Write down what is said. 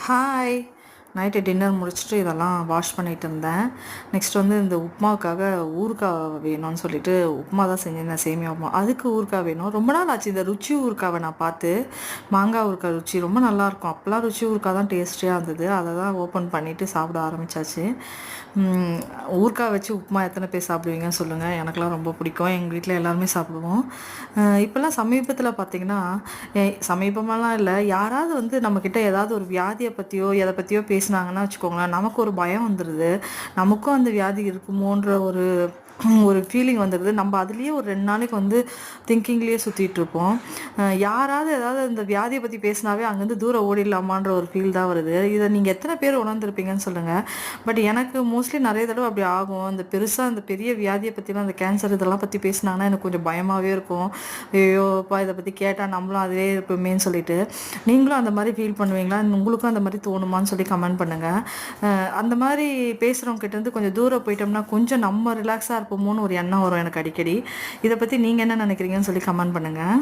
Hi. Night dinner முடிச்சுட்டு இதெல்லாம் wash பண்ணிட்டு இருந்தேன். நெக்ஸ்ட் வந்து இந்த உப்புமாவுக்காக ஊறுகாய் வேணும்னு சொல்லிட்டு உப்புமா தான் செஞ்சிருந்தேன், சேமியா உப்புமா. அதுக்கு ஊறுகாய் வேணும். ரொம்ப நாள் ஆச்சு இந்த ருச்சி ஊறுகாவை நான் பார்த்து. மாங்காய் ஊறுகாய் ருச்சி ரொம்ப நல்லாயிருக்கும். அப்போலாம் ருச்சி ஊறுகாய் தான் டேஸ்டியாக இருந்தது. அதை தான் ஓப்பன் பண்ணிவிட்டு சாப்பிட ஆரம்பித்தாச்சு. ஊறுகாய் வச்சு உப்புமா எத்தனை பேர் சாப்பிடுவீங்கன்னு சொல்லுங்கள். எனக்கெலாம் ரொம்ப பிடிக்கும். எங்கள் வீட்டில் எல்லாருமே சாப்பிடுவோம். இப்போல்லாம் சமீபத்தில் பார்த்திங்கன்னா, சமீபமாலாம் இல்லை, யாராவது வந்து நம்மக்கிட்ட ஏதாவது ஒரு வியாதியை பற்றியோ எதை பற்றியோ பேசினாங்கன்னா வச்சுக்கோங்களேன், நமக்கு ஒரு பயம் வந்துடுது. நமக்கும் அந்த வியாதி இருக்குமோன்ற ஒரு ஒரு ஃபீலிங் வந்துடுது. நம்ம அதுலேயே ஒரு 2 நாளைக்கு வந்து திங்கிங்லேயே சுற்றிட்டுருப்போம். யாராவது ஏதாவது இந்த வியாதியை பற்றி பேசினாவே அங்கேருந்து தூரம் ஓடிடலாமான்ற ஒரு ஃபீல் தான் வருது. இதை நீங்கள் எத்தனை பேர் உணர்ந்துருப்பீங்கன்னு சொல்லுங்கள். பட் எனக்கு மோஸ்ட்லி நிறைய தடவை அப்படி ஆகும். இந்த பெருசாக இந்த பெரிய வியாதியை பற்றிலாம், இந்த கேன்சர் இதெல்லாம் பற்றி பேசினாங்கன்னா எனக்கு கொஞ்சம் பயமாகவே இருக்கும். ஐயோப்பா, இதை பற்றி கேட்டால் நம்மளும் அதுவே இருப்போமேன்னு சொல்லிட்டு. நீங்களும் அந்த மாதிரி ஃபீல் பண்ணுவீங்களா? உங்களுக்கும் அந்த மாதிரி தோணுமான்னு சொல்லி கமெண்ட் பண்ணுங்கள். அந்த மாதிரி பேசுகிறவங்க கிட்டேருந்து கொஞ்சம் தூரம் போயிட்டோம்னா கொஞ்சம் நம்ம ரிலாக்ஸாக இருப்போமோன்னு ஒரு எண்ணம் வரும் எனக்கு அடிக்கடி. இதை பற்றி நீங்கள் என்ன நினைக்கிறீங்கன்னு சொல்லி கமெண்ட் பண்ணுங்கள்.